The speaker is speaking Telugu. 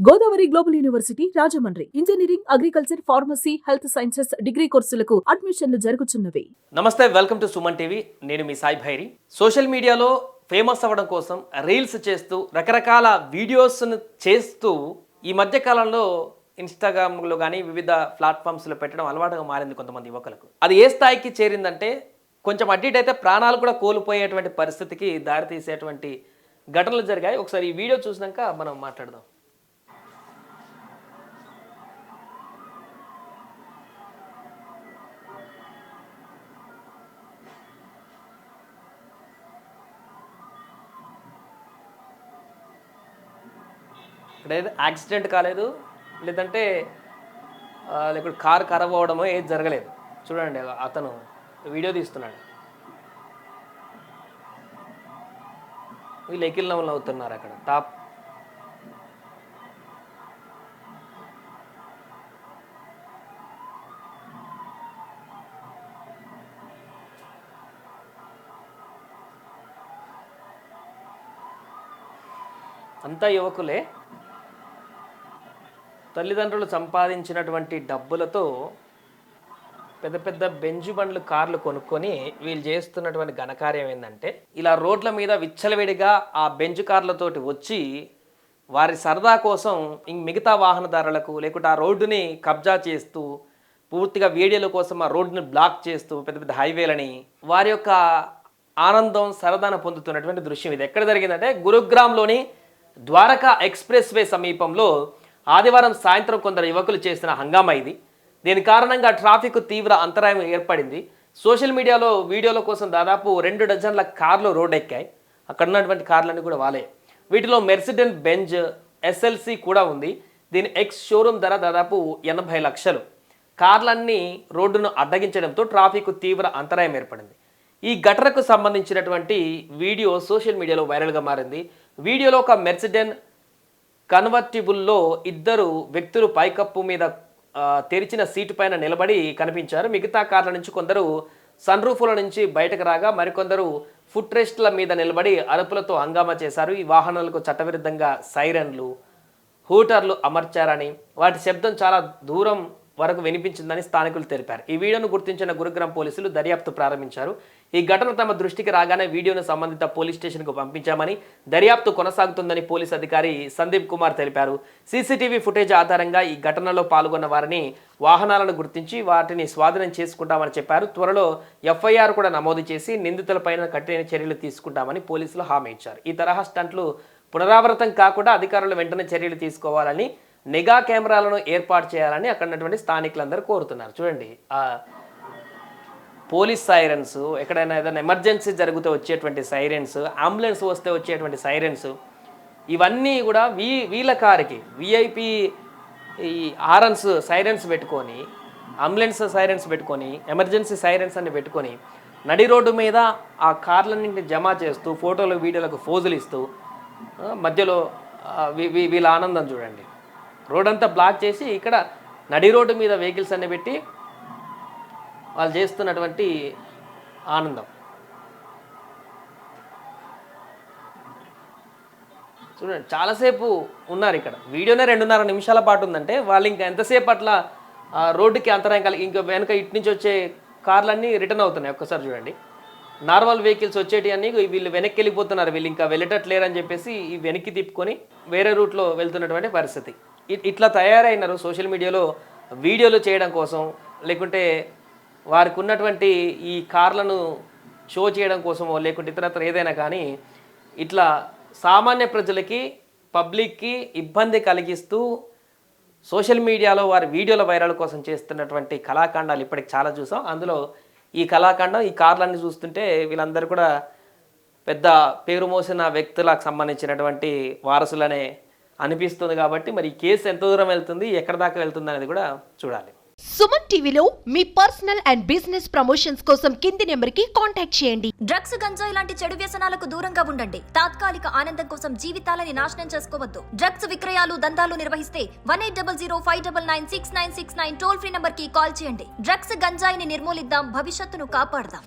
Godavari global university Rajahmundry engineering, agriculture, pharmacy, health sciences degree కోర్సులకు అడ్మిషన్లు జరుగుతున్నవి. నమస్తే, వెల్కమ్ టు సుమన్ టీవీ. నేను మీ సాయి భైరి. సోషల్ మీడియాలో ఫేమస్ అవ్వడం కోసం రీల్స్ చేస్తూ రకరకాల వీడియోస్ను చేస్తూ ఈ మధ్య కాలంలో ఇన్స్టాగ్రామ్లో కానీ వివిధ ప్లాట్ఫామ్స్లో పెట్టడం అలవాటుగా మారింది కొంతమంది యువకులకు. అది ఏ స్థాయికి చేరిందంటే కొంచెం అడ్డిట్ అయితే ప్రాణాలు కూడా కోల్పోయేటువంటి పరిస్థితికి దారితీసేటువంటి ఘటనలు జరిగాయి. ఒకసారి ఈ వీడియో చూసినాక మనం మాట్లాడదాం. ఇక్కడ ఏదో యాక్సిడెంట్ కాలేదు, లేదంటే లేకపోతే కారు ఖరాబ్ అవ్వడమో ఏది జరగలేదు. చూడండి, అతను వీడియో తీస్తున్నాడు. వీళ్ళు ఎకిల్ నవ్వులు అవుతున్నారు అక్కడ టాప్. అంతా యువకులే. తల్లిదండ్రులు సంపాదించినటువంటి డబ్బులతో పెద్ద పెద్ద బెంజు బండ్లు, కార్లు కొనుక్కొని వీళ్ళు చేస్తున్నటువంటి ఘనకార్యం ఏంటంటే ఇలా రోడ్ల మీద విచ్చలవిడిగా ఆ బెంజు కార్లతోటి వచ్చి వారి సరదా కోసం మిగతా వాహనదారులకు లేకుంటే ఆ రోడ్డుని కబ్జా చేస్తూ పూర్తిగా వీడియోల కోసం ఆ రోడ్డుని బ్లాక్ చేస్తూ పెద్ద పెద్ద హైవేలని వారి యొక్క ఆనందం, సరదాను పొందుతున్నటువంటి దృశ్యం ఇది. ఎక్కడ జరిగిందంటే గురుగ్రామ్లోని ద్వారకా ఎక్స్ప్రెస్ వే సమీపంలో ఆదివారం సాయంత్రం కొందరు యువకులు చేసిన హంగామా ఇది. దీని కారణంగా ట్రాఫిక్ తీవ్ర అంతరాయం ఏర్పడింది. సోషల్ మీడియాలో వీడియోల కోసం దాదాపు 2 డజన్ల కార్లు రోడ్ ఎక్కాయి. అక్కడ ఉన్నటువంటి కార్లన్నీ కూడా వాలే. వీటిలో మెర్సిడెస్ బెంజ్ ఎస్ఎల్సి కూడా ఉంది. దీని ఎక్స్ షోరూమ్ ధర దాదాపు 80 లక్షలు. కార్లన్నీ రోడ్డును అడ్డగించడంతో ట్రాఫిక్ తీవ్ర అంతరాయం ఏర్పడింది. ఈ ఘటనకు సంబంధించినటువంటి వీడియో సోషల్ మీడియాలో వైరల్గా మారింది. వీడియోలో ఒక మెర్సిడెస్ కన్వర్టిబుల్లో 2 వ్యక్తులు పైకప్పు మీద తెరిచిన సీటు పైన నిలబడి కనిపించారు. మిగతా కార్ల నుంచి కొందరు సన్ రూఫ్ల నుంచి బయటకు రాగా మరికొందరు ఫుట్ రెస్ట్ల మీద నిలబడి అరుపులతో హంగామా చేశారు. ఈ వాహనాలకు చట్టవిరుద్ధంగా సైరన్లు, హూటర్లు అమర్చారని, వాటి శబ్దం చాలా దూరం వరకు వినిపించిందని స్థానికులు తెలిపారు. ఈ వీడియోను గుర్తించిన గురుగ్రామ్ పోలీసులు దర్యాప్తు ప్రారంభించారు. ఈ ఘటన తమ దృష్టికి రాగానే వీడియోను సంబంధిత పోలీస్ స్టేషన్కు పంపించామని, దర్యాప్తు కొనసాగుతుందని పోలీస్ అధికారి సందీప్ కుమార్ తెలిపారు. సీసీటీవీ ఫుటేజ్ ఆధారంగా ఈ ఘటనలో పాల్గొన్న వారిని, వాహనాలను గుర్తించి వాటిని స్వాధీనం చేసుకుంటామని చెప్పారు. త్వరలో ఎఫ్ఐఆర్ కూడా నమోదు చేసి నిందితులపైన కఠిన చర్యలు తీసుకుంటామని పోలీసులు హామీ ఇచ్చారు. ఈ తరహా స్టంట్లు పునరావృతం కాకుండా అధికారులు వెంటనే చర్యలు తీసుకోవాలని, నిఘా కెమెరాలను ఏర్పాటు చేయాలని అక్కడ ఉన్నటువంటి స్థానికులందరూ కోరుతున్నారు. చూడండి, పోలీస్ సైరన్స్, ఎక్కడైనా ఏదైనా ఎమర్జెన్సీ జరిగితే వచ్చేటువంటి సైరన్స్, అంబులెన్స్ వస్తే వచ్చేటువంటి సైరన్స్, ఇవన్నీ కూడా వీళ్ళ కారుకి విఐపి ఈ హారన్స్ సైరన్స్ పెట్టుకొని, అంబులెన్స్ సైరన్స్ పెట్టుకొని, ఎమర్జెన్సీ సైరన్స్ అన్ని పెట్టుకొని నడి రోడ్డు మీద ఆ కార్లన్నింటినీ జమ చేస్తూ ఫోటోలు, వీడియోలకు ఫోజులు ఇస్తూ మధ్యలో వీళ్ళ ఆనందం చూడండి. రోడ్ అంతా బ్లాక్ చేసి ఇక్కడ నడి రోడ్డు మీద వెహికల్స్ అన్ని పెట్టి వాళ్ళు చేస్తున్నటువంటి ఆనందం చూడండి. చాలాసేపు ఉన్నారు ఇక్కడ. వీడియోనే 2.5 నిమిషాల పాటు ఉందంటే వాళ్ళు ఇంకా ఎంతసేపు అట్లా రోడ్డుకి అంతరాయం కలిగి ఇంకా వెనక ఇటు నుంచి వచ్చే కార్లన్నీ రిటర్న్ అవుతున్నాయి. ఒక్కసారి చూడండి, నార్మల్ వెహికల్స్ వచ్చేటి అన్నీ వీళ్ళు వెనక్కి వెళ్ళిపోతున్నారు. వీళ్ళు ఇంకా వెళ్ళేటట్లేరని చెప్పేసి ఈ వెనక్కి తిప్పుకొని వేరే రూట్లో వెళ్తున్నటువంటి పరిస్థితి. ఇట్లా తయారైనారు సోషల్ మీడియాలో వీడియోలు చేయడం కోసం, లేకుంటే వారికి ఉన్నటువంటి ఈ కార్లను షో చేయడం కోసమో, లేకుంటే ఇతరత్ర ఏదైనా కానీ ఇట్లా సామాన్య ప్రజలకి, పబ్లిక్కి ఇబ్బంది కలిగిస్తూ సోషల్ మీడియాలో వారి వీడియోల వైరల్ కోసం చేస్తున్నటువంటి కళాఖండాలు ఇప్పటికి చాలా చూసాం. అందులో ఈ కళాఖండం, ఈ కార్లన్నీ చూస్తుంటే వీళ్ళందరూ కూడా పెద్ద పేరు మోసిన వ్యక్తులకు సంబంధించినటువంటి వారసులనే అనిపిస్తుంది. కాబట్టి మరి ఈ కేసు ఎంత దూరం వెళ్తుంది, ఎక్కడ దాకా వెళ్తుంది అనేది కూడా చూడాలి. సుమన్ టీవీలో మీ పర్సనల్ అండ్ బిజినెస్ ప్రమోషన్స్ కోసం కింది నెంబర్కి కాంటాక్ట్ చేయండి. డ్రగ్స్, గంజాయి లాంటి చెడు వ్యసనాలకు దూరంగా ఉండండి. తాత్కాలిక ఆనందం కోసం జీవితాలని నాశనం చేసుకోవద్దు. డ్రగ్స్ విక్రయాలు, దందాలు నిర్వహిస్తే 1800599699 టోల్ ఫ్రీ నంబర్ కి కాల్ చేయండి. డ్రగ్స్, గంజాయిని నిర్మూలిద్దాం, భవిష్యత్తును కాపాడదాం.